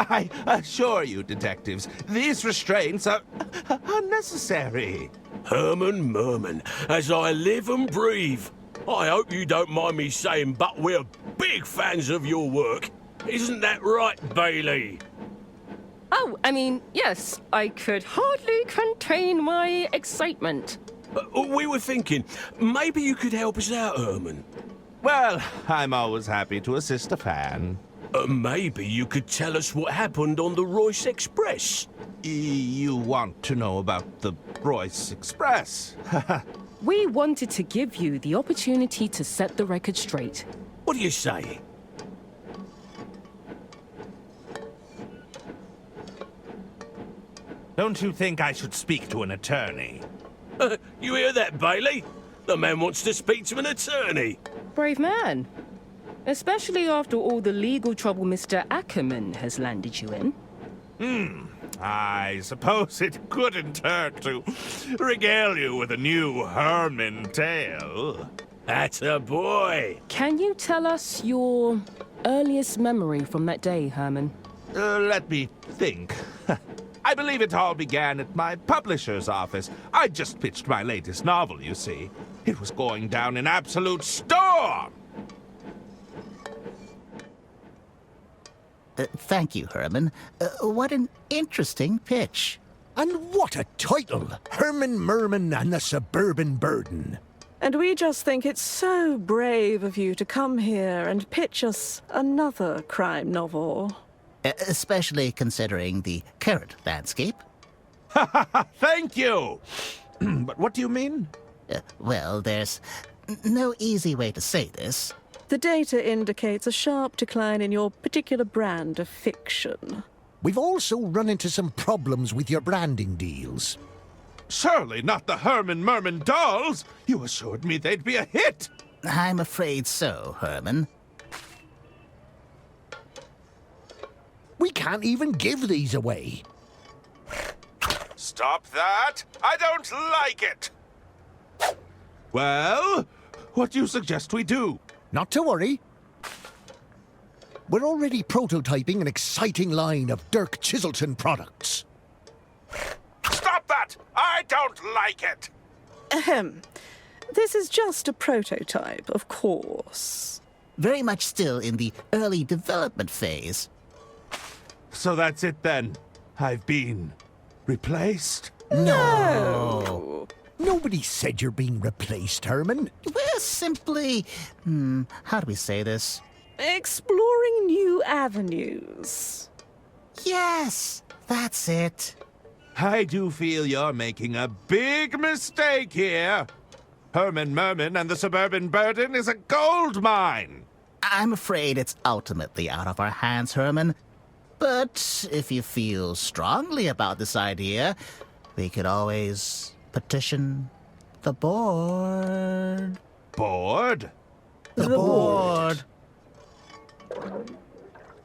I assure you, detectives, these restraints are unnecessary. Herman Merman, as I live and breathe. I hope you don't mind me saying, but we're big fans of your work. Isn't that right, Bailey? Oh, I mean, yes, I could hardly contain my excitement. We were thinking, maybe you could help us out, Herman. Well, I'm always happy to assist a fan. Maybe you could tell us what happened on the Royce Express. You want to know about the Royce Express? We wanted to give you the opportunity to set the record straight. What do you say? Don't you think I should speak to an attorney? You hear that, Bailey? The man wants to speak to an attorney. Brave man. Especially after all the legal trouble Mr. Ackerman has landed you in. I suppose it couldn't hurt to regale you with a new Herman tale. That's a boy. Can you tell us your earliest memory from that day, Herman? Let me think. I believe it all began at my publisher's office. I just pitched my latest novel, you see. It was going down in absolute storm. Thank you, Herman. What an interesting pitch. And what a title! Herman, Merman, and the Suburban Burden. And we just think it's so brave of you to come here and pitch us another crime novel. Especially considering the current landscape. Thank you! But what do you mean? Well, there's no easy way to say this. The data indicates a sharp decline in your particular brand of fiction. We've also run into some problems with your branding deals. Surely not the Herman Merman dolls! You assured me they'd be a hit! I'm afraid so, Herman. We can't even give these away. Stop that! I don't like it! Well, what do you suggest we do? Not to worry. We're already prototyping an exciting line of Dirk Chiselton products. Stop that! I don't like it! Ahem. This is just a prototype, of course. Very much still in the early development phase. So that's it then. I've been replaced? No! Nobody said you're being replaced, Herman. We're simply... how do we say this? Exploring new avenues. Yes, that's it. I do feel you're making a big mistake here. Herman Merman and the Suburban Burden is a gold mine. I'm afraid it's ultimately out of our hands, Herman. But if you feel strongly about this idea, we could always petition the board. Bored? The board.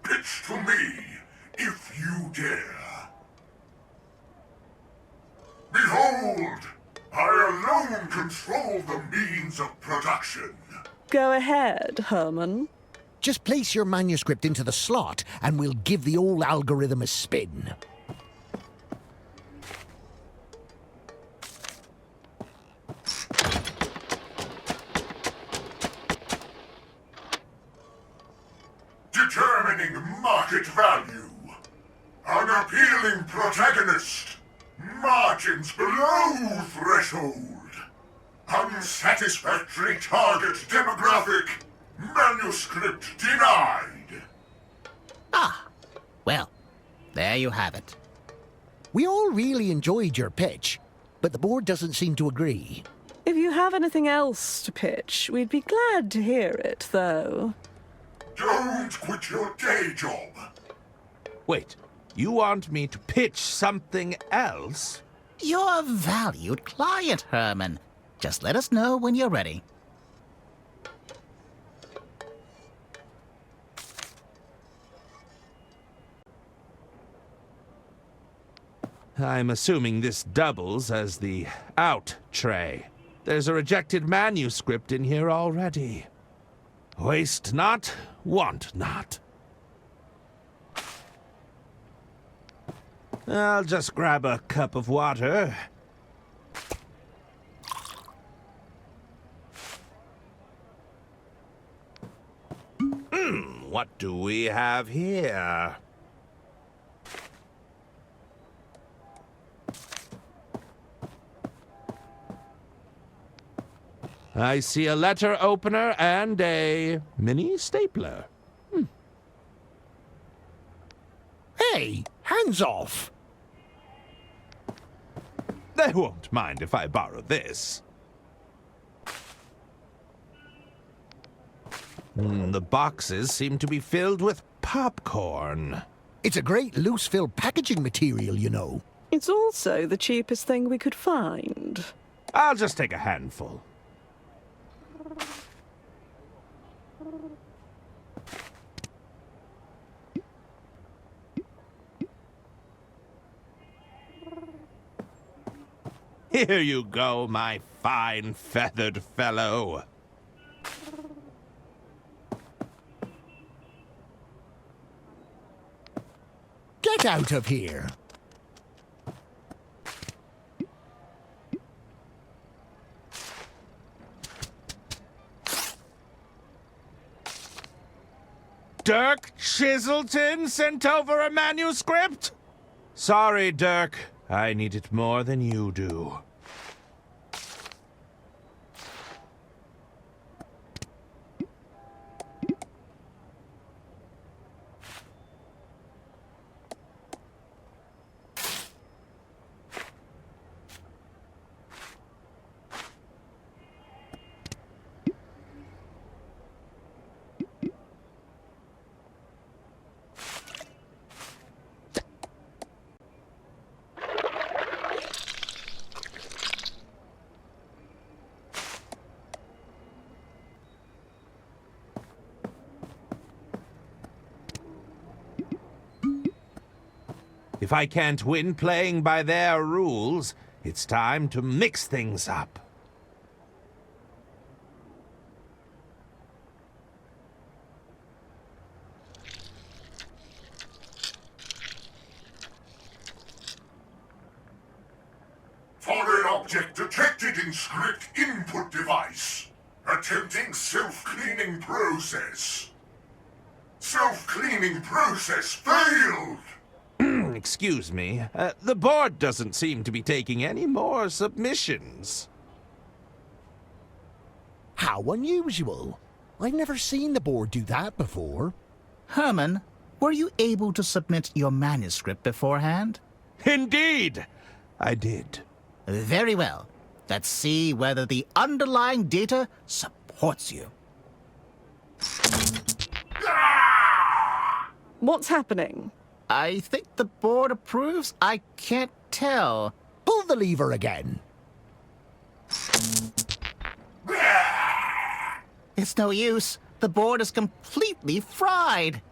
Pitch to me, if you dare. Behold, I alone control the means of production. Go ahead, Herman. Just place your manuscript into the slot and we'll give the old algorithm a spin. Determining market value. An appealing protagonist. Margins below threshold. Unsatisfactory target demographic. Manuscript denied. Ah, well, there you have it. We all really enjoyed your pitch, but the board doesn't seem to agree. If you have anything else to pitch, we'd be glad to hear it, though. Don't quit your day job. Wait, you want me to pitch something else? You're a valued client, Herman. Just let us know when you're ready. I'm assuming this doubles as the out tray. There's a rejected manuscript in here already. Waste not, want not. I'll just grab a cup of water. What do we have here? I see a letter opener and a mini stapler. Hey, hands off! They won't mind if I borrow this. The boxes seem to be filled with popcorn. It's a great loose-fill packaging material, you know. It's also the cheapest thing we could find. I'll just take a handful. Here you go, my fine feathered fellow. Get out of here! Dirk Chiselton sent over a manuscript? Sorry, Dirk. I need it more than you do. If I can't win playing by their rules, it's time to mix things up. Foreign object detected in script input device. Attempting self-cleaning process. Self-cleaning process failed! Excuse me. The board doesn't seem to be taking any more submissions. How unusual. I've never seen the board do that before. Herman, were you able to submit your manuscript beforehand? Indeed, I did. Very well. Let's see whether the underlying data supports you. What's happening? I think the board approves. I can't tell. Pull the lever again. It's no use. The board is completely fried.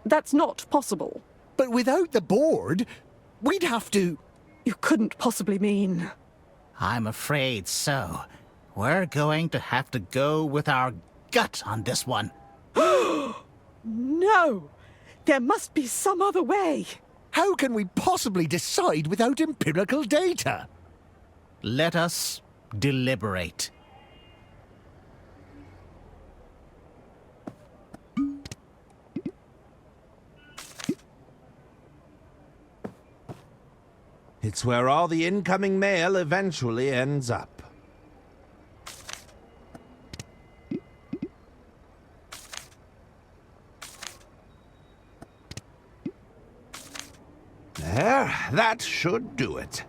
That's not possible. But without the board, we'd have to... You couldn't possibly mean... I'm afraid so. We're going to have to go with our gut on this one. No! There must be some other way. How can we possibly decide without empirical data? Let us deliberate. It's where all the incoming mail eventually ends up. There, that should do it.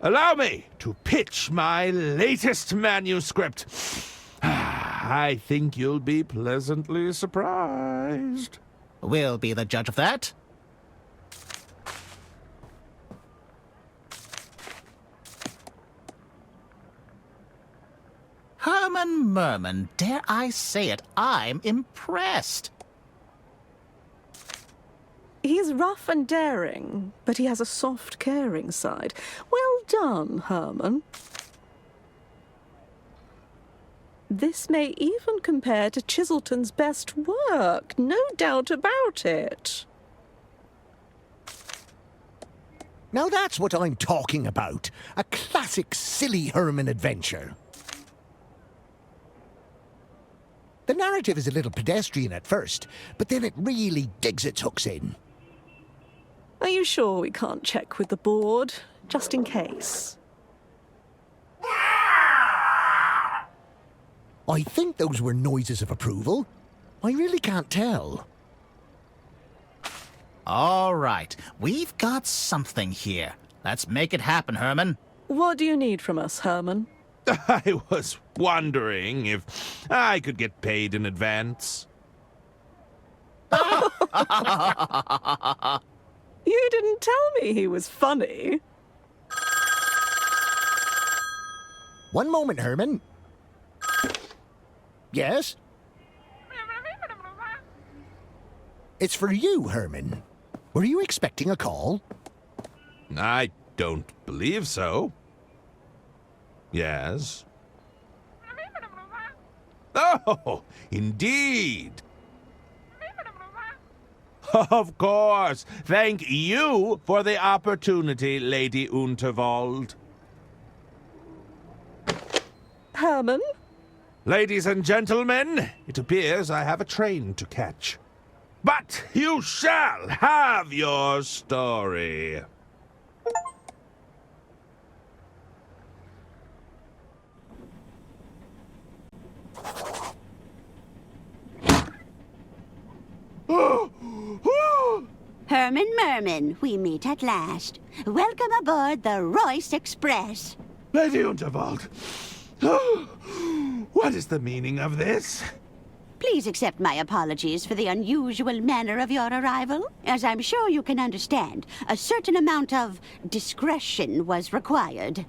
Allow me to pitch my latest manuscript. I think you'll be pleasantly surprised. We'll be the judge of that. Herman Merman, dare I say it, I'm impressed. He's rough and daring, but he has a soft, caring side. Well done, Herman. This may even compare to Chiselton's best work, no doubt about it. Now that's what I'm talking about. A classic silly Herman adventure. The narrative is a little pedestrian at first, but then it really digs its hooks in. Are you sure we can't check with the board, just in case? I think those were noises of approval. I really can't tell. All right, we've got something here. Let's make it happen, Herman. What do you need from us, Herman? I was wondering if I could get paid in advance. You didn't tell me he was funny. One moment, Herman. Yes? It's for you, Herman. Were you expecting a call? I don't believe so. Yes. Oh, indeed. Of course. Thank you for the opportunity, Lady Unterwald. Herman? Ladies and gentlemen, it appears I have a train to catch. But you shall have your story. Herman Merman, we meet at last. Welcome aboard the Royce Express. Lady Unterwald, what is the meaning of this? Please accept my apologies for the unusual manner of your arrival. As I'm sure you can understand, a certain amount of discretion was required.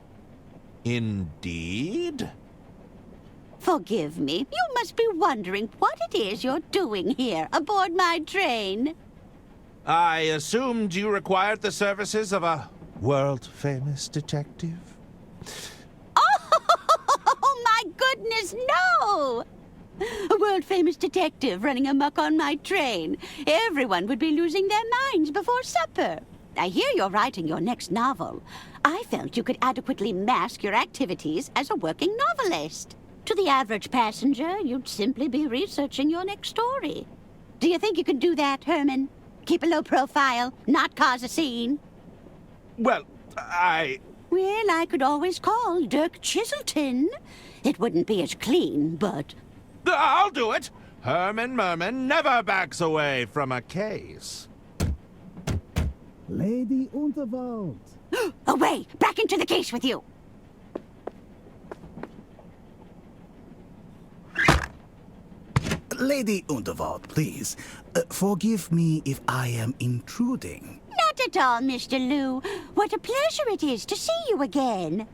Indeed? Forgive me, you must be wondering what it is you're doing here aboard my train. I assumed you required the services of a world-famous detective. Oh, my goodness, no! A world-famous detective running amok on my train. Everyone would be losing their minds before supper. I hear you're writing your next novel. I felt you could adequately mask your activities as a working novelist. To the average passenger, you'd simply be researching your next story. Do you think you can do that, Herman? Keep a low profile, not cause a scene? Well, Well, I could always call Dirk Chiselton. It wouldn't be as clean, but... I'll do it! Herman Merman never backs away from a case. Lady Unterwald. Away! Back into the case with you! Lady Unterwald, please. Forgive me if I am intruding. Not at all, Mr. Lou. What a pleasure it is to see you again.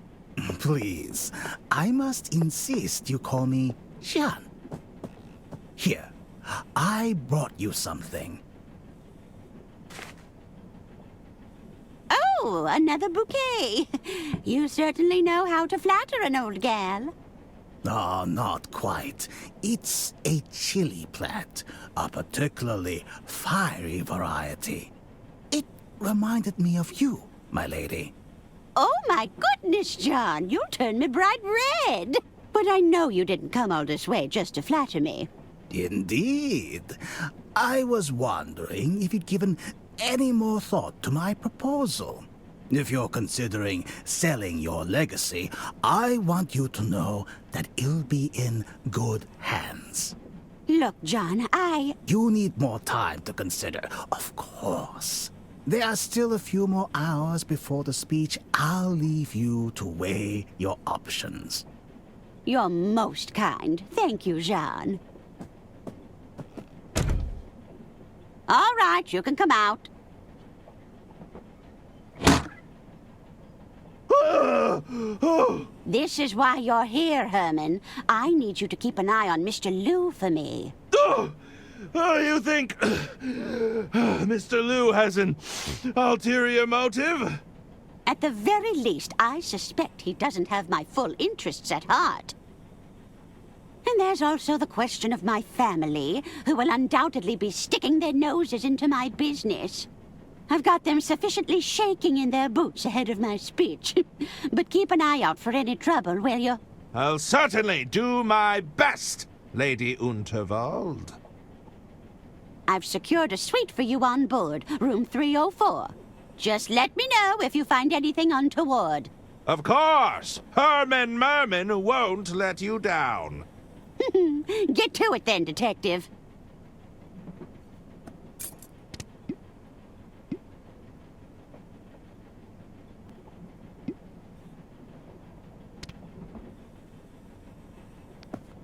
Please, I must insist you call me Jean. Here, I brought you something. Oh, another bouquet. You certainly know how to flatter an old gal. Oh, not quite. It's a chili plant, a particularly fiery variety. It reminded me of you, my lady. Oh, my goodness, John, you turned me bright red. But I know you didn't come all this way just to flatter me. Indeed. I was wondering if you'd given any more thought to my proposal. If you're considering selling your legacy, I want you to know that it'll be in good hands. Look, John, You need more time to consider, of course. There are still a few more hours before the speech. I'll leave you to weigh your options. You're most kind. Thank you, Jean. All right, you can come out. This is why you're here, Herman. I need you to keep an eye on Mr. Lou for me. Oh, you think Mr. Liu has an ulterior motive? At the very least, I suspect he doesn't have my full interests at heart. And there's also the question of my family, who will undoubtedly be sticking their noses into my business. I've got them sufficiently shaking in their boots ahead of my speech. But keep an eye out for any trouble, will you? I'll certainly do my best, Lady Unterwald. I've secured a suite for you on board, room 304. Just let me know if you find anything untoward. Of course! Herman Merman won't let you down. Get to it then, Detective.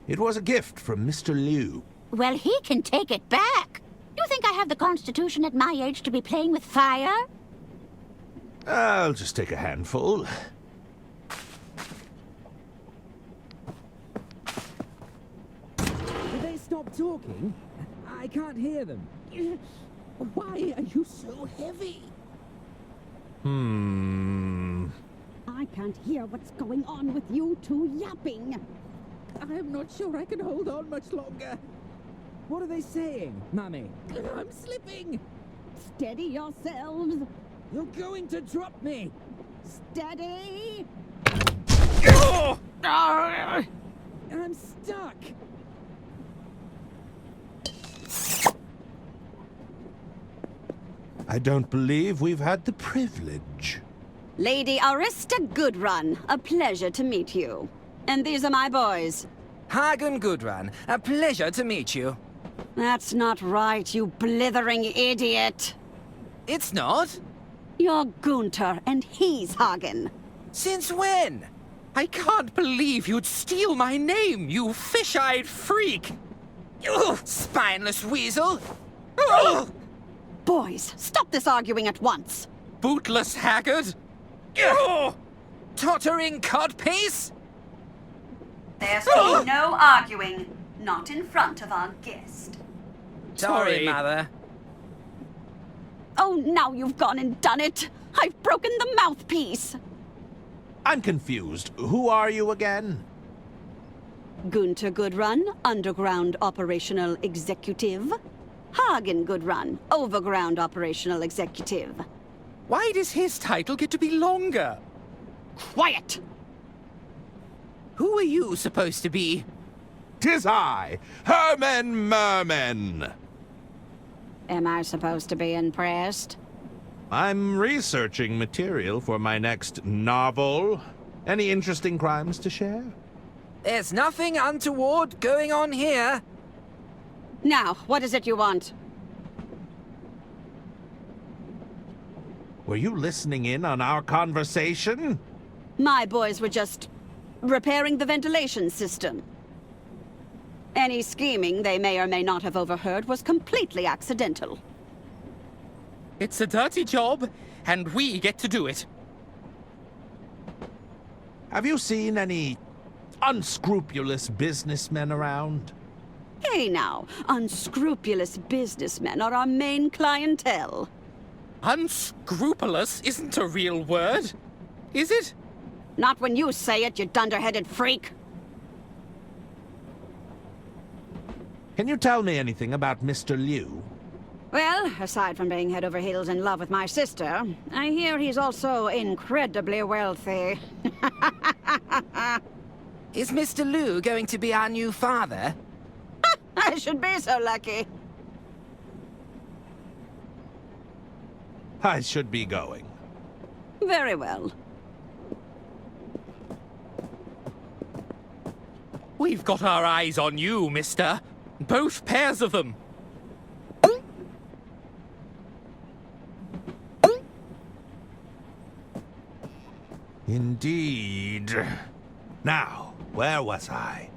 It was a gift from Mr. Liu. Well, he can take it back. You think I have the Constitution at my age to be playing with fire? I'll just take a handful. Did they stop talking? I can't hear them. Why are you so heavy? I can't hear what's going on with you two yapping. I'm not sure I can hold on much longer. What are they saying, Mummy? I'm slipping. Steady yourselves. You're going to drop me. Steady. I'm stuck. I don't believe we've had the privilege. Lady Arista Goodrun, a pleasure to meet you. And these are my boys. Hagen Gudrun, a pleasure to meet you. That's not right, you blithering idiot. It's not. You're Gunther, and he's Hagen. Since when? I can't believe you'd steal my name, you fish-eyed freak! Ugh, spineless weasel! Ugh! Boys, stop this arguing at once. Bootless haggard! Ugh! Tottering codpiece! There's been no arguing. Not in front of our guest. Sorry, Mother. Oh, now you've gone and done it. I've broken the mouthpiece. I'm confused. Who are you again? Gunther Goodrun, Underground Operational Executive. Hagen Goodrun, Overground Operational Executive. Why does his title get to be longer? Quiet! Who are you supposed to be? 'Tis I, Herman Merman. Am I supposed to be impressed? I'm researching material for my next novel. Any interesting crimes to share? There's nothing untoward going on here. Now, what is it you want? Were you listening in on our conversation? My boys were just repairing the ventilation system. Any scheming they may or may not have overheard was completely accidental. It's a dirty job, and we get to do it. Have you seen any unscrupulous businessmen around? Hey now, unscrupulous businessmen are our main clientele. Unscrupulous isn't a real word, is it? Not when you say it, you dunderheaded freak. Can you tell me anything about Mr. Liu? Well, aside from being head over heels in love with my sister, I hear he's also incredibly wealthy. Is Mr. Liu going to be our new father? I should be so lucky. I should be going. Very well. We've got our eyes on you, mister. Both pairs of them. Indeed. Now, where was I?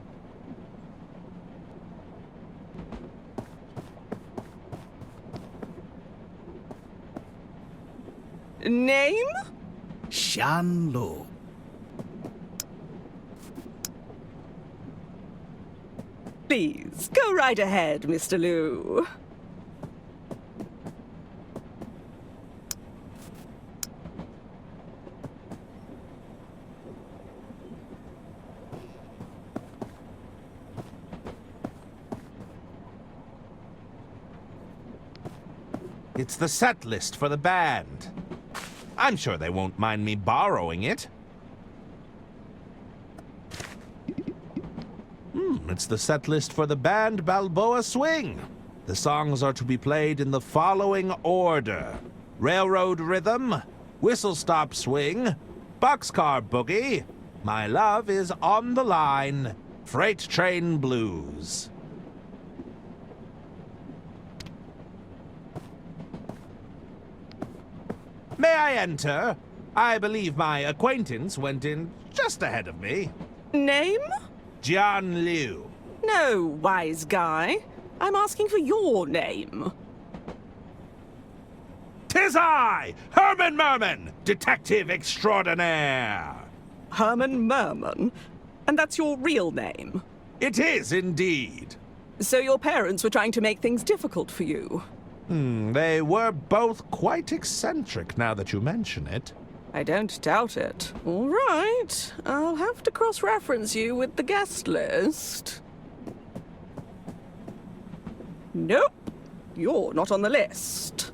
Name? Shan Lu. Please, go right ahead, Mr. Liu. It's the set list for the band. I'm sure they won't mind me borrowing it. It's the set list for the band Balboa Swing. The songs are to be played in the following order: Railroad Rhythm, Whistle Stop Swing, Boxcar Boogie, My Love Is on the Line, Freight Train Blues. May I enter? I believe my acquaintance went in just ahead of me. Name? John Liu. No, wise guy. I'm asking for your name. 'Tis I, Herman Merman, Detective Extraordinaire. Herman Merman? And that's your real name? It is indeed. So your parents were trying to make things difficult for you? They were both quite eccentric now that you mention it. I don't doubt it. All right. I'll have to cross-reference you with the guest list. Nope. You're not on the list.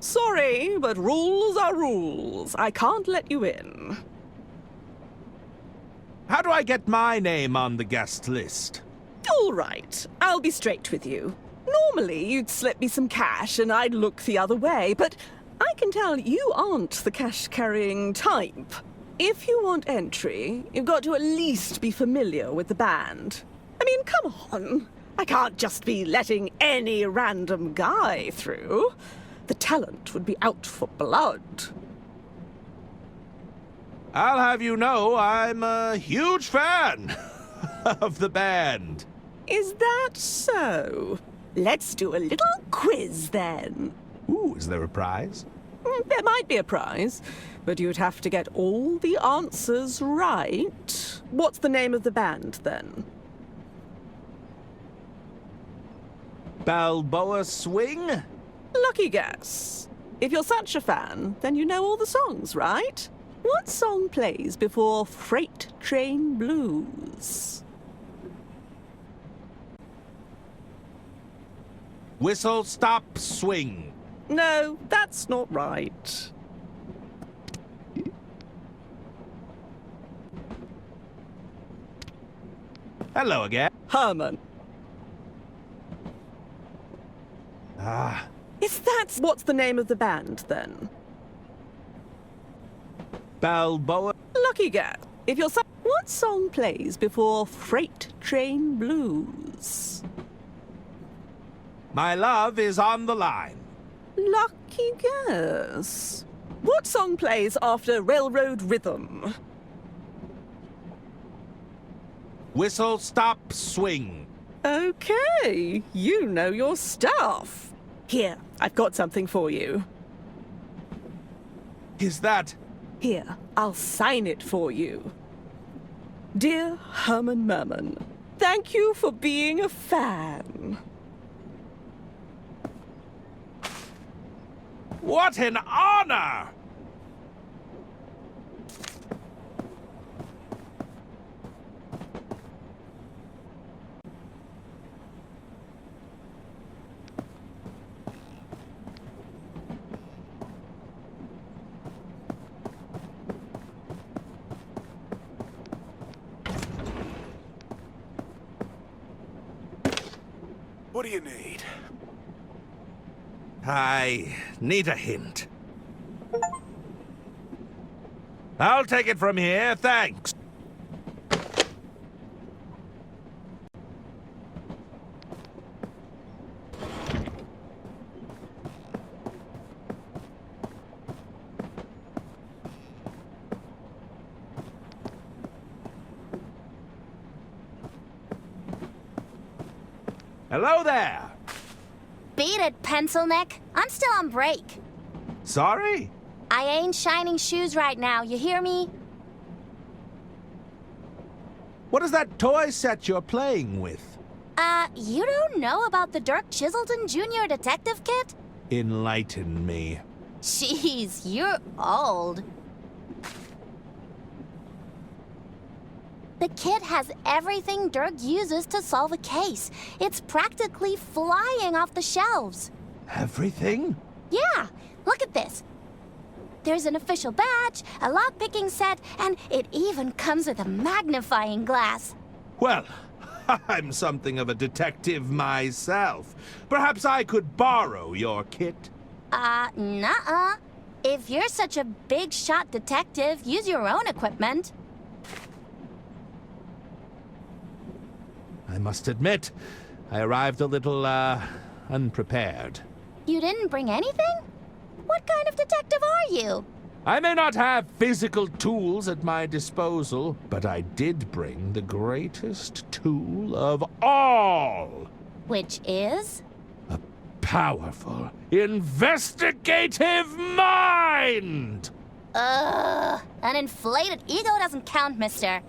Sorry, but rules are rules. I can't let you in. How do I get my name on the guest list? All right. I'll be straight with you. Normally, you'd slip me some cash and I'd look the other way, but I can tell you aren't the cash-carrying type. If you want entry, you've got to at least be familiar with the band. I mean, come on. I can't just be letting any random guy through. The talent would be out for blood. I'll have you know I'm a huge fan of the band. Is that so? Let's do a little quiz then. Ooh, is there a prize? There might be a prize, but you'd have to get all the answers right. What's the name of the band then? Balboa Swing? Lucky guess. If you're such a fan, then you know all the songs, right? What song plays before Freight Train Blues? Whistle Stop Swing. No, that's not right. Hello again. Herman. Is that what's the name of the band, then? Balboa. Lucky guess. If you're what song plays before Freight Train Blues? My Love Is on the Line. Lucky guess. What song plays after Railroad Rhythm? Whistle Stop Swing. Okay, you know your stuff. Here, I've got something for you. Is that... Here, I'll sign it for you. Dear Herman Merman, thank you for being a fan. What an honor! What do you need? I need a hint. I'll take it from here, thanks. Hello there. Beat it, pencil neck. I'm still on break. Sorry? I ain't shining shoes right now, you hear me? What is that toy set you're playing with? You don't know about the Dirk Chiselton Jr. Detective Kit? Enlighten me. Jeez, you're old. The kit has everything Dirk uses to solve a case. It's practically flying off the shelves. Everything? Yeah, look at this. There's an official badge, a lock-picking set, and it even comes with a magnifying glass. Well, I'm something of a detective myself. Perhaps I could borrow your kit? Nuh-uh. If you're such a big-shot detective, use your own equipment. I must admit, I arrived a little, unprepared. You didn't bring anything? What kind of detective are you? I may not have physical tools at my disposal, but I did bring the greatest tool of all. Which is? A powerful, investigative mind! An inflated ego doesn't count, mister.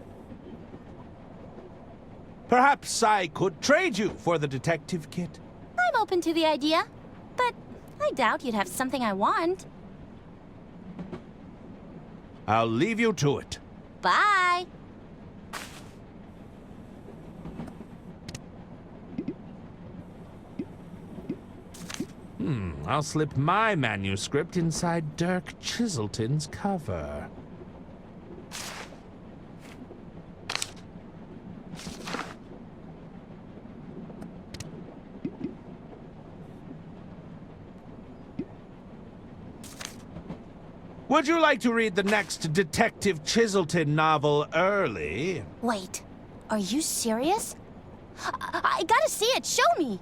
Perhaps I could trade you for the detective kit. I'm open to the idea, but I doubt you'd have something I want. I'll leave you to it. Bye. I'll slip my manuscript inside Dirk Chiselton's cover. Would you like to read the next Detective Chiselton novel early? Wait, are you serious? I gotta see it. Show me.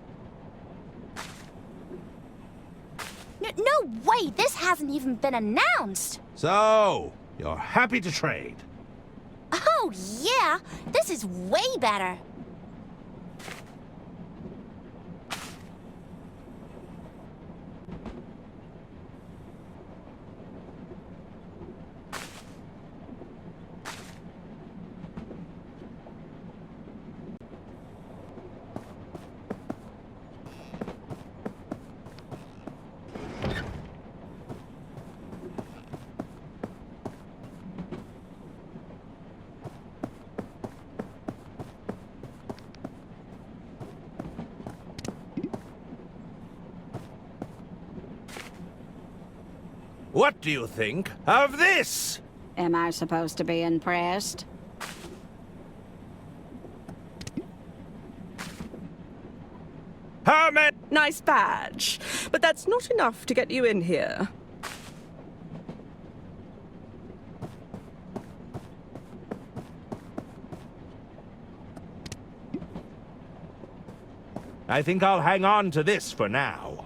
No way, this hasn't even been announced. So, you're happy to trade? Oh, yeah. This is way better. What do you think of this? Am I supposed to be impressed? Herman! Nice badge, but that's not enough to get you in here. I think I'll hang on to this for now.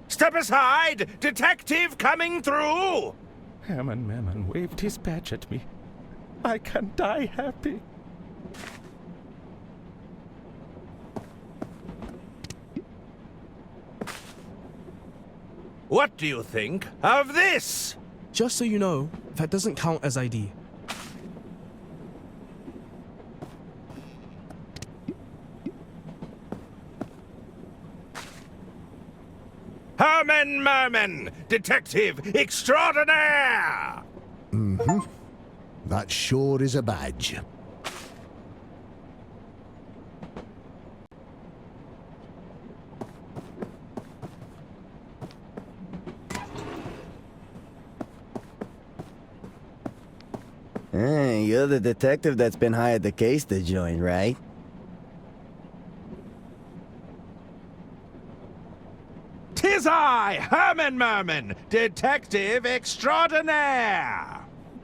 Step aside! Detective coming through! Herman Merman waved his badge at me. I can die happy. What do you think of this? Just so you know, that doesn't count as ID. Herman Merman, Detective Extraordinaire! That sure is a badge. Hey, you're the detective that's been hired the case to join, right? Tis I, Herman Merman, Detective Extraordinaire!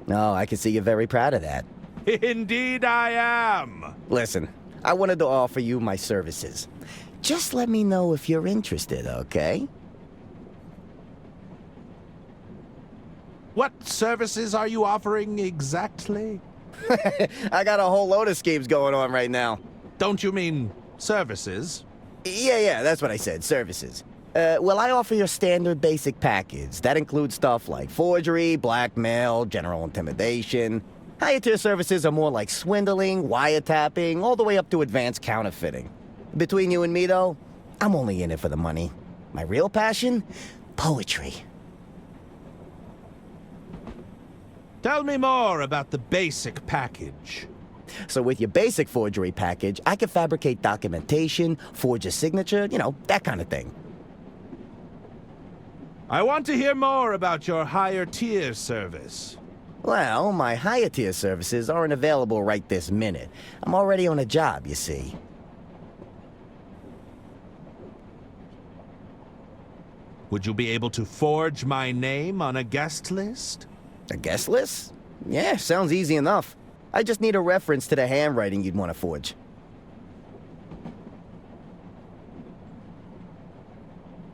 Oh, I can see you're very proud of that. Indeed I am. Listen, I wanted to offer you my services. Just let me know if you're interested, okay? What services are you offering exactly? I got a whole load of schemes going on right now. Don't you mean services? Yeah, that's what I said, services. Well, I offer your standard basic package. That includes stuff like forgery, blackmail, general intimidation. Higher tier services are more like swindling, wiretapping, all the way up to advanced counterfeiting. Between you and me, though, I'm only in it for the money. My real passion? Poetry. Tell me more about the basic package. So with your basic forgery package, I can fabricate documentation, forge a signature, you know, that kind of thing. I want to hear more about your higher tier service. Well, my higher tier services aren't available right this minute. I'm already on a job, you see. Would you be able to forge my name on a guest list? A guest list? Yeah, sounds easy enough. I just need a reference to the handwriting you'd want to forge.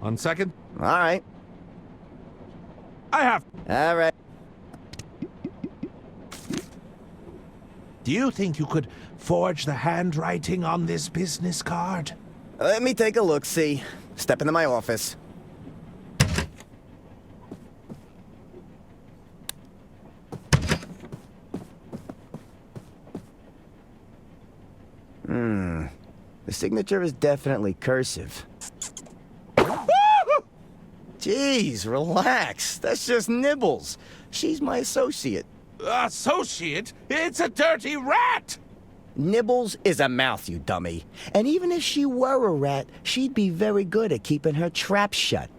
On second? All right. I have... All right. Do you think you could forge the handwriting on this business card? Let me take a look, see. Step into my office. The signature is definitely cursive. Jeez, relax. That's just Nibbles. She's my associate. Associate? It's a dirty rat! Nibbles is a mouth, you dummy. And even if she were a rat, she'd be very good at keeping her trap shut.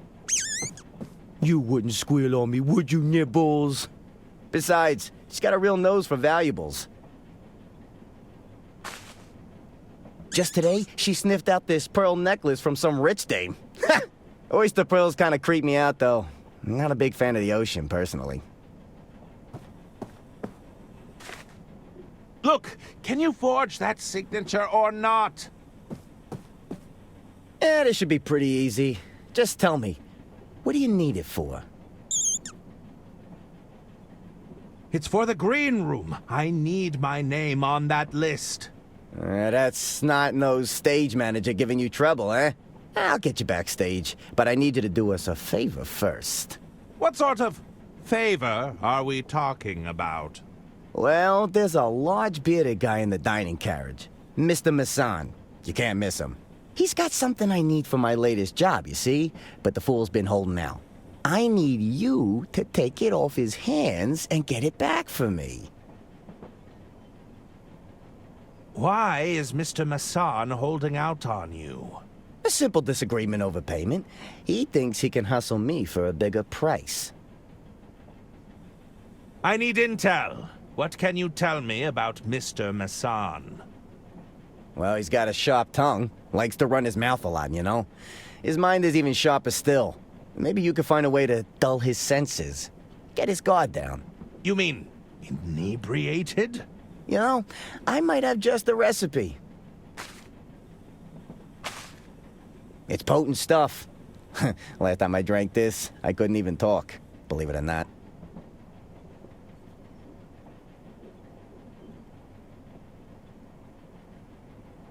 You wouldn't squeal on me, would you, Nibbles? Besides, she's got a real nose for valuables. Just today, she sniffed out this pearl necklace from some rich dame. Oyster pearls kind of creep me out, though. I'm not a big fan of the ocean, personally. Look, can you forge that signature or not? This should be pretty easy. Just tell me, what do you need it for? It's for the green room. I need my name on that list. That's snot-nosed stage manager giving you trouble, eh? I'll get you backstage, but I need you to do us a favor first. What sort of favor are we talking about? Well, there's a large bearded guy in the dining carriage. Mr. Masson. You can't miss him. He's got something I need for my latest job, you see? But the fool's been holding out. I need you to take it off his hands and get it back for me. Why is Mr. Masson holding out on you? A simple disagreement over payment. He thinks he can hustle me for a bigger price. I need intel. What can you tell me about Mr. Masson? Well, he's got a sharp tongue. Likes to run his mouth a lot, you know? His mind is even sharper still. Maybe you could find a way to dull his senses. Get his guard down. You mean inebriated? You know, I might have just the recipe. It's potent stuff. Last time I drank this, I couldn't even talk, believe it or not.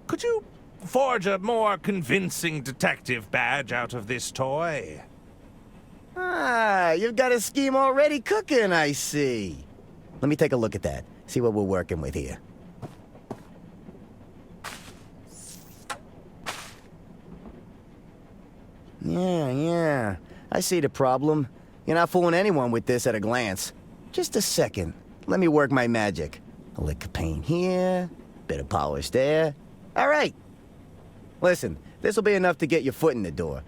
Could you forge a more convincing detective badge out of this toy? Ah, you've got a scheme already cooking, I see. Let me take a look at that, see what we're working with here. Yeah, I see the problem. You're not fooling anyone with this at a glance. Just a second, let me work my magic. A lick of paint here, bit of polish there. All right. Listen, this'll be enough to get your foot in the door.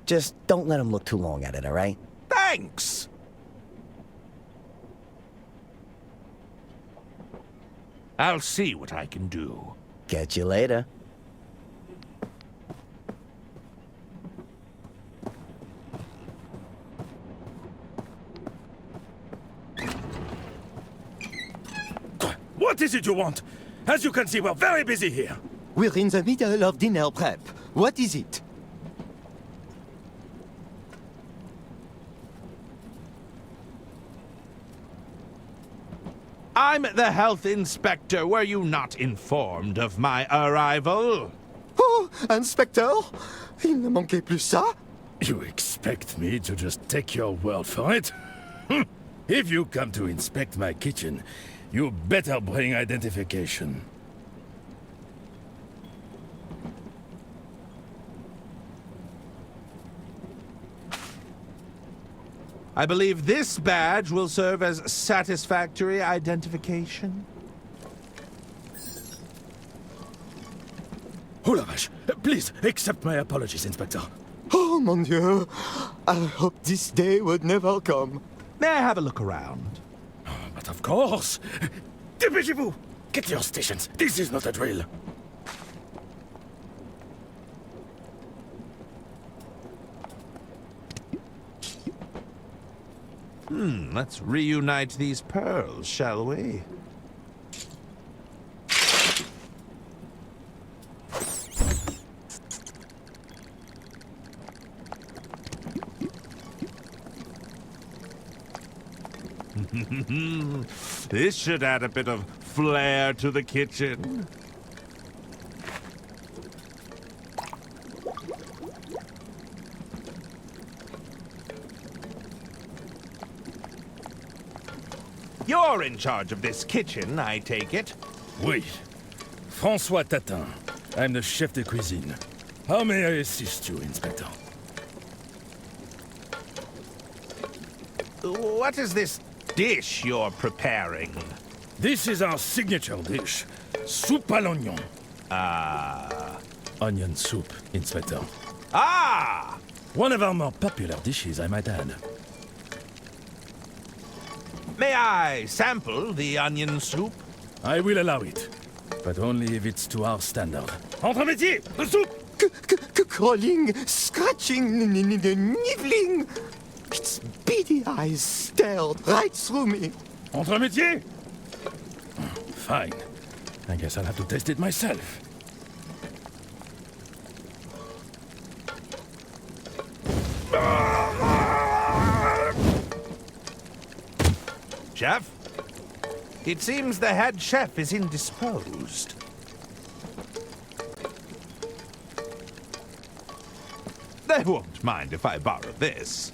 Just don't let him look too long at it, all right? Thanks! I'll see what I can do. Catch you later. What is it you want? As you can see, we're very busy here. We're in the middle of dinner prep. What is it? I'm the health inspector. Were you not informed of my arrival? Oh, Inspector, il ne manquait plus ça. You expect me to just take your word for it? If you come to inspect my kitchen, you better bring identification. I believe this badge will serve as satisfactory identification. Oh la vache! Please, accept my apologies, Inspector. Oh, mon Dieu. I hope this day would never come. May I have a look around? But of course! Dépêchez-vous! Get to your stations. This is not a drill. Let's reunite these pearls, shall we? This should add a bit of flair to the kitchen. You're in charge of this kitchen, I take it. Oui. François Tatin. I'm the chef de cuisine. How may I assist you, Inspector? What is this dish you're preparing? This is our signature dish. Soupe à l'oignon. Onion soup, Inspector. Ah! One of our more popular dishes, I might add. May I sample the onion soup? I will allow it, but only if it's to our standard. Entre métier! The soup! Crawling, scratching, nibbling. Its beady eyes stared right through me. Entre métier! Fine. I guess I'll have to taste it myself. Chef? It seems the head chef is indisposed. They won't mind if I borrow this.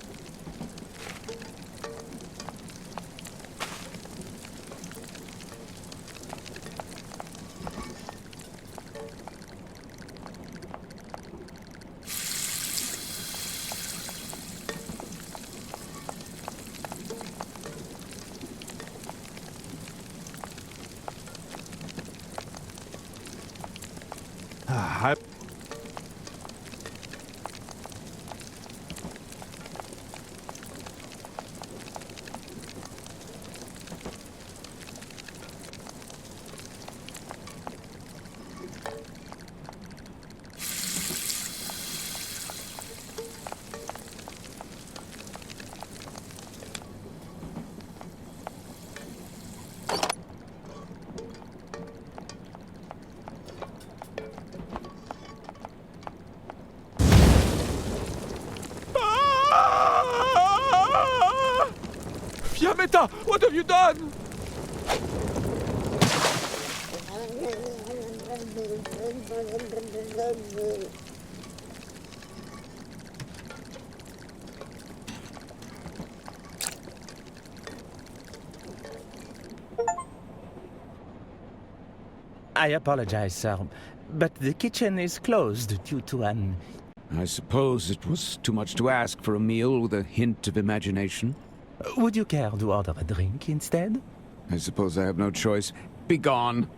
Fiametta, what have you done? I apologize, sir, but the kitchen is closed due to an... I suppose it was too much to ask for a meal with a hint of imagination. Would you care to order a drink instead? I suppose I have no choice. Be gone.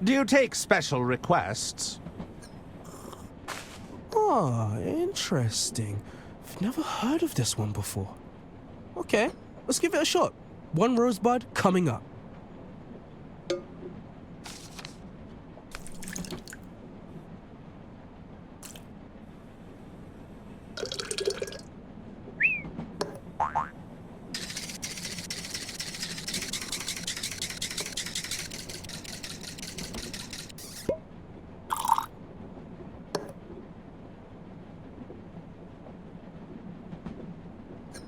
Do you take special requests? Oh, interesting. I've never heard of this one before. Okay, let's give it a shot. One rosebud coming up.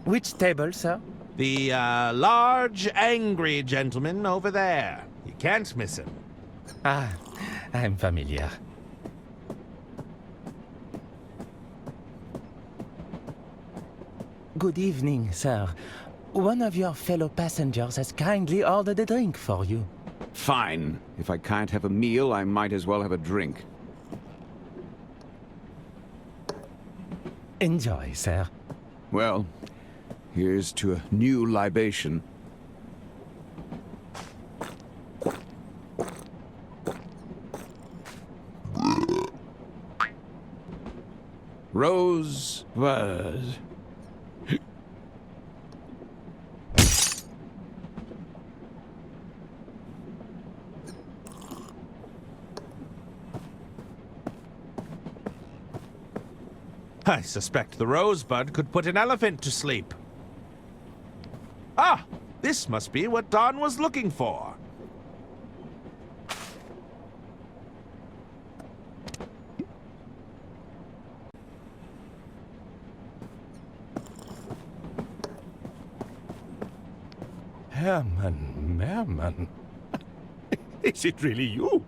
Which table, sir? The large, angry gentleman over there. You can't miss him. Ah, I'm familiar. Good evening, sir. One of your fellow passengers has kindly ordered a drink for you. Fine. If I can't have a meal, I might as well have a drink. Enjoy, sir. Well, here's to a new libation. Rosebud. I suspect the Rosebud could put an elephant to sleep. Ah! This must be what Don was looking for. Herman, Merman. Is it really you?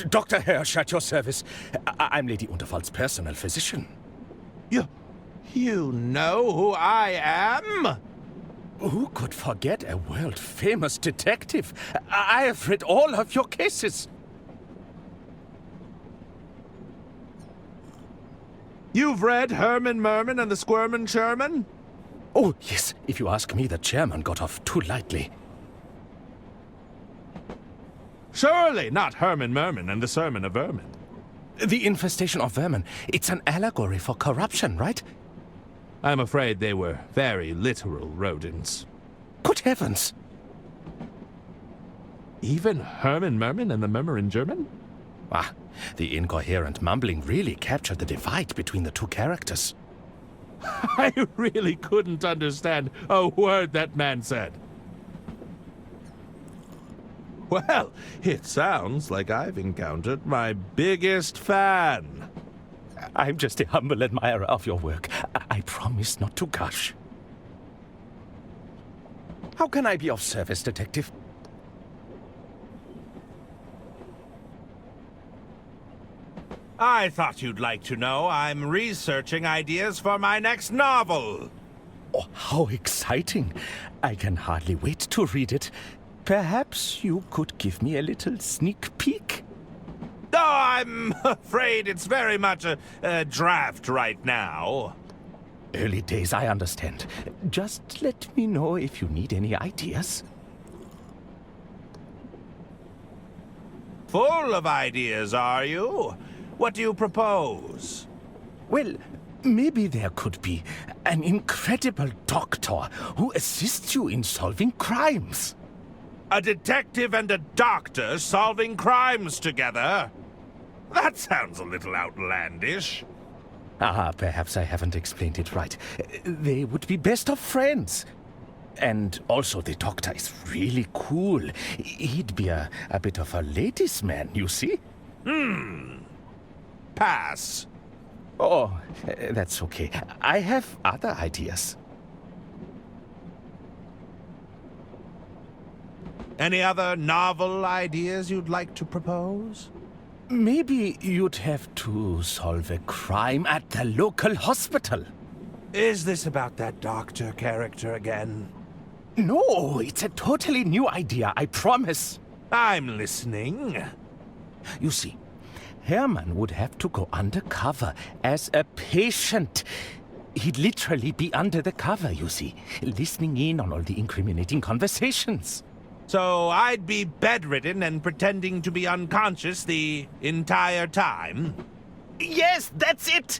Dr. Hirsch at your service. I'm Lady Unterfall's personal physician. You know who I am? Who could forget a world-famous detective? I have read all of your cases. You've read Herman, Merman, and the Squirmin' Sherman? Oh, yes. If you ask me, the chairman got off too lightly. Surely not Herman, Merman, and the Sermon of Vermin. The infestation of vermin. It's an allegory for corruption, right? I'm afraid they were very literal rodents. Good heavens! Even Herman, Merman, and the Murmurin' German? Ah, the incoherent mumbling really captured the divide between the two characters. I really couldn't understand a word that man said. Well, it sounds like I've encountered my biggest fan. I'm just a humble admirer of your work. I promise not to gush. How can I be of service, Detective? I thought you'd like to know I'm researching ideas for my next novel. Oh, how exciting. I can hardly wait to read it. Perhaps you could give me a little sneak peek? Oh, I'm afraid it's very much a draft right now. Early days, I understand. Just let me know if you need any ideas. Full of ideas, are you? What do you propose? Well, maybe there could be an incredible doctor who assists you in solving crimes. A detective and a doctor solving crimes together? That sounds a little outlandish. Ah, perhaps I haven't explained it right. They would be best of friends. And also, the doctor is really cool. He'd be a bit of a ladies' man, you see? Pass. Oh, that's okay. I have other ideas. Any other novel ideas you'd like to propose? Maybe you'd have to solve a crime at the local hospital. Is this about that doctor character again? No, it's a totally new idea, I promise. I'm listening. You see, Herman would have to go undercover as a patient. He'd literally be under the cover, you see, listening in on all the incriminating conversations. So I'd be bedridden and pretending to be unconscious the entire time? Yes, that's it!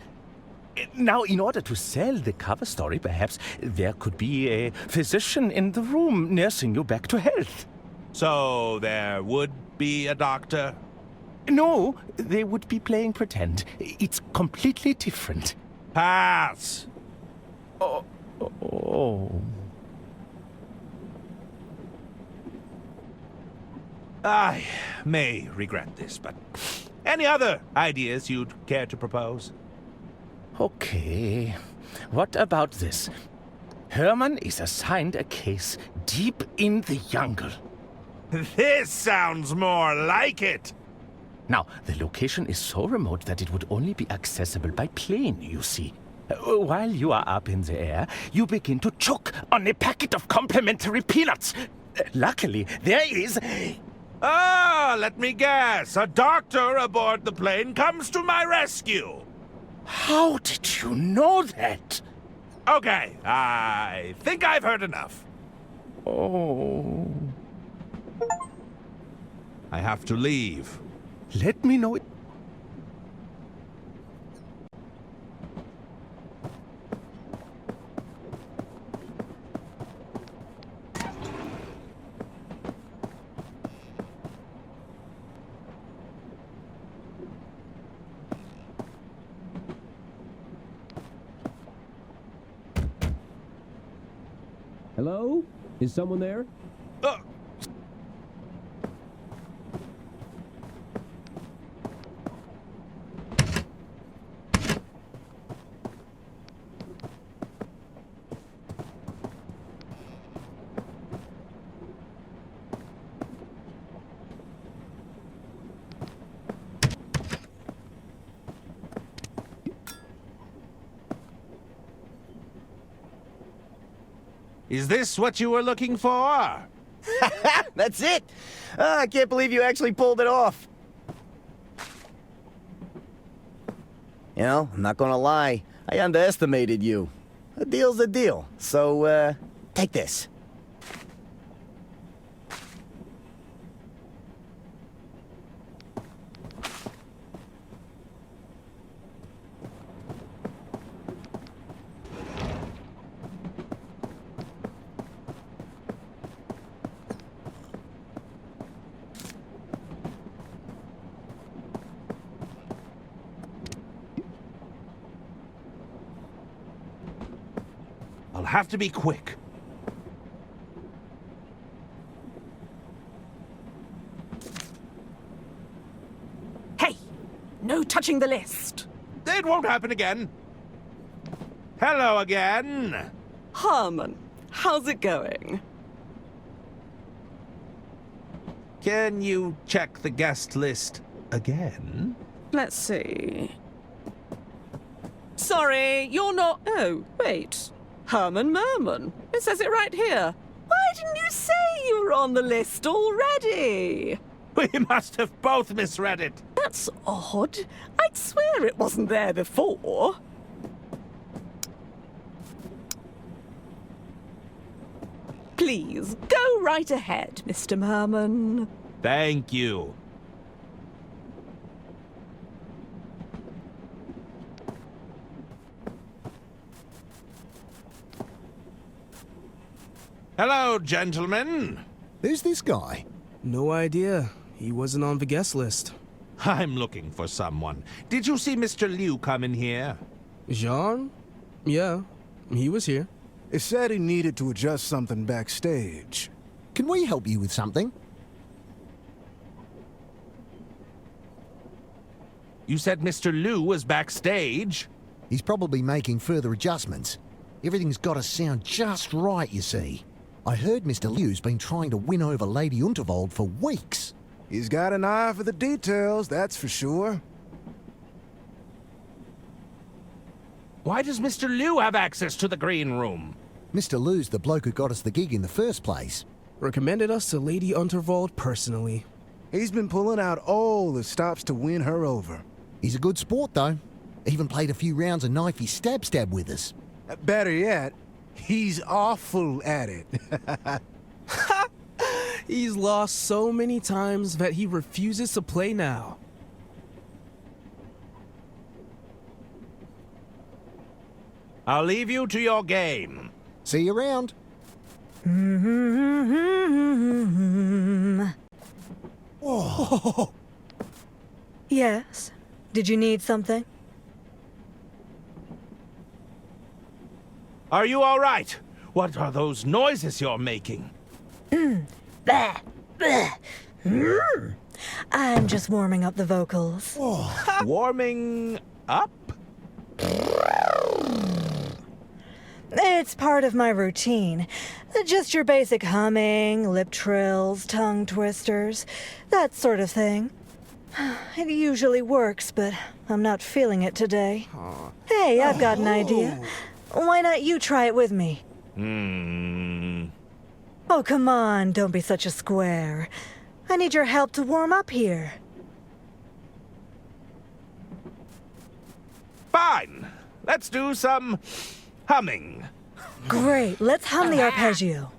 Now, in order to sell the cover story, perhaps there could be a physician in the room nursing you back to health. So there would be a doctor? No, they would be playing pretend. It's completely different. Pass! Oh. I may regret this, but any other ideas you'd care to propose? Okay. What about this? Herman is assigned a case deep in the jungle. This sounds more like it. Now, the location is so remote that it would only be accessible by plane, you see. While you are up in the air, you begin to choke on a packet of complimentary peanuts. Luckily, there is... Ah, let me guess. A doctor aboard the plane comes to my rescue. How did you know that? Okay, I think I've heard enough. Oh. I have to leave. Let me know it. Hello? Is someone there? Is this what you were looking for? That's it! I can't believe you actually pulled it off. You know, I'm not gonna lie. I underestimated you. A deal's a deal. So, take this. I'll have to be quick. Hey! No touching the list. It won't happen again. Hello again. Herman, how's it going? Can you check the guest list again? Let's see. Sorry, you're not... Oh, wait. Herman Merman. It says it right here. Why didn't you say you were on the list already? We must have both misread it. That's odd. I'd swear it wasn't there before. Please, go right ahead, Mr. Merman. Thank you. Hello, gentlemen. Who's this guy? No idea. He wasn't on the guest list. I'm looking for someone. Did you see Mr. Liu come in here? Jean? Yeah, he was here. It said he needed to adjust something backstage. Can we help you with something? You said Mr. Liu was backstage? He's probably making further adjustments. Everything's got to sound just right, you see. I heard Mr. Liu's been trying to win over Lady Unterwald for weeks. He's got an eye for the details, that's for sure. Why does Mr. Liu have access to the green room? Mr. Liu's the bloke who got us the gig in the first place. Recommended us to Lady Unterwald personally. He's been pulling out all the stops to win her over. He's a good sport, though. Even played a few rounds of knifey stab with us. Better yet, he's awful at it. He's lost so many times that he refuses to play now. I'll leave you to your game. See you around. Whoa. Yes? Did you need something? Are you all right? What are those noises you're making? Bah, bah. I'm just warming up the vocals. Warming up? It's part of my routine. Just your basic humming, lip trills, tongue twisters, that sort of thing. It usually works, but I'm not feeling it today. Hey, I've got an idea. Why not you try it with me? Oh, come on, don't be such a square. I need your help to warm up here. Fine. Let's do some humming. Great, let's hum the arpeggio.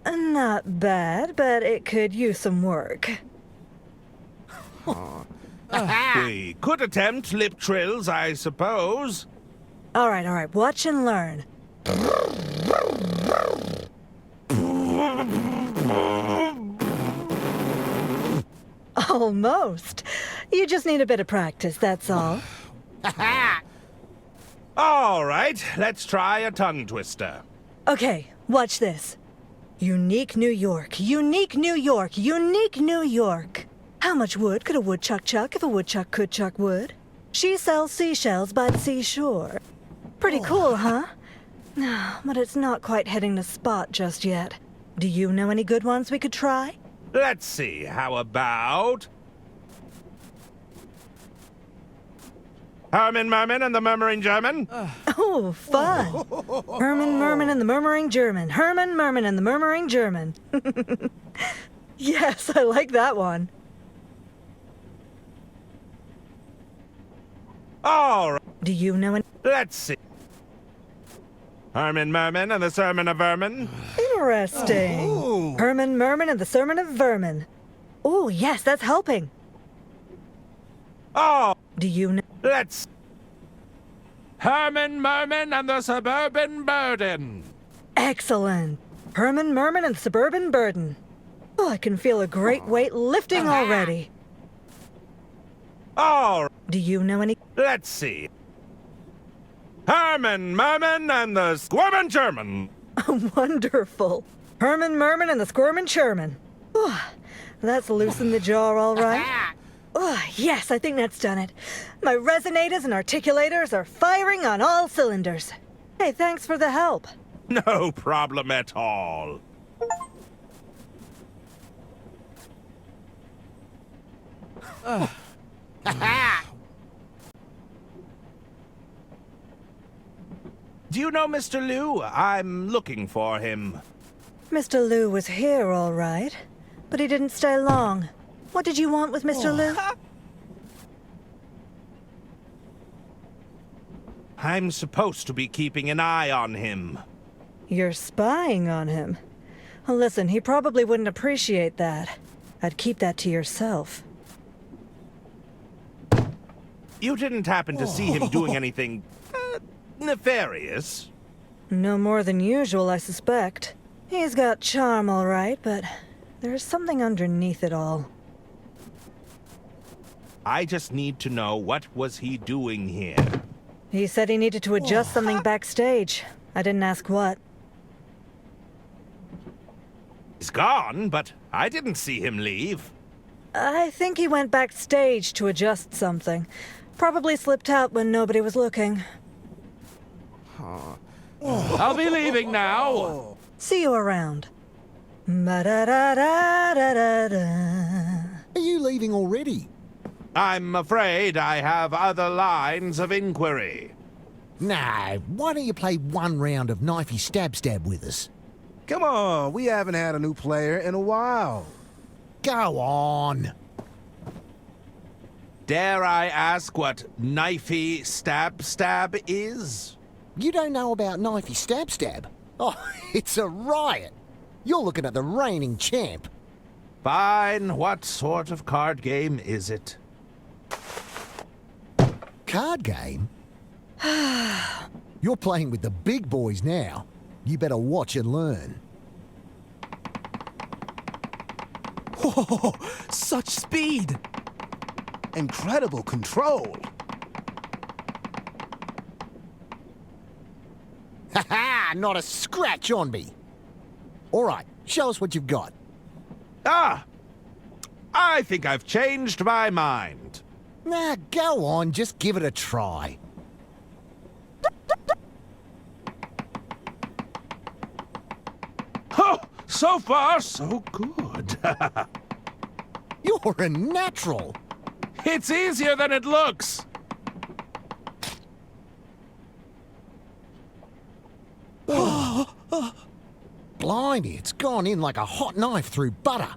Not bad, but it could use some work. We could attempt lip trills, I suppose. All right, watch and learn. Almost. You just need a bit of practice, that's all. All right, let's try a tongue twister. Okay, watch this. Unique New York, unique New York, unique New York. How much wood could a woodchuck chuck if a woodchuck could chuck wood? She sells seashells by the seashore. Pretty cool, huh? But it's not quite hitting the spot just yet. Do you know any good ones we could try? Let's see, how about... Herman, Merman, and the Murmuring German? Oh, fun. Herman, Merman, and the Murmuring German. Herman, Merman, and the Murmuring German. Yes, I like that one. All right. Do you know any... Let's see. Herman, Merman, and the Sermon of Vermin? Interesting. Herman, Merman, and the Sermon of Vermin. Oh, yes, that's helping. Oh! Do you know... Let's... Herman, Merman, and the Suburban Burden. Excellent. Herman, Merman, and the Suburban Burden. Oh, I can feel a great weight lifting already. All right. Do you know any... Let's see. Herman, Merman, and the Squirmin' German. Wonderful. Herman, Merman, and the Squirmin' Sherman. Oh, that's loosened the jaw all right. Oh, yes, I think that's done it. My resonators and articulators are firing on all cylinders. Hey, thanks for the help. No problem at all. Do you know Mr. Liu? I'm looking for him. Mr. Liu was here, all right. But he didn't stay long. What did you want with Mr. Liu? I'm supposed to be keeping an eye on him. You're spying on him. Well, listen, he probably wouldn't appreciate that. I'd keep that to yourself. You didn't happen to see him doing anything nefarious? No more than usual, I suspect. He's got charm, all right, but there's something underneath it all. I just need to know what was he doing here. He said he needed to adjust something backstage. I didn't ask what. He's gone, but I didn't see him leave. I think he went backstage to adjust something. Probably slipped out when nobody was looking. I'll be leaving now. See you around. Ba-da-da-da-da-da-da. Are you leaving already? I'm afraid I have other lines of inquiry. Nah, why don't you play one round of knifey stab with us? Come on, we haven't had a new player in a while. Go on. Dare I ask what knifey stab is? You don't know about knifey stab? Oh, it's a riot. You're looking at the reigning champ. Fine. What sort of card game is it? Card game? You're playing with the big boys now. You better watch and learn. Oh, such speed! Incredible control. Ha ha! Not a scratch on me. All right, show us what you've got. Ah! I think I've changed my mind. Nah, go on, just give it a try. Oh, so far, so good. You're a natural. It's easier than it looks. Blimey, it's gone in like a hot knife through butter.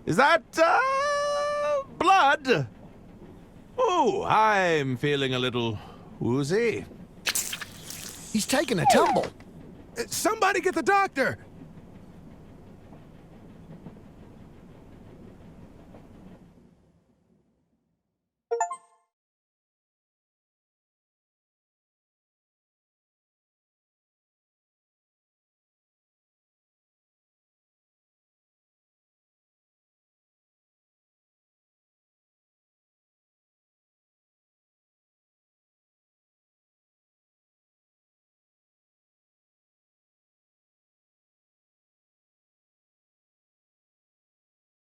Is that, blood? Ooh, I'm feeling a little woozy. He's taken a tumble. Somebody get the doctor!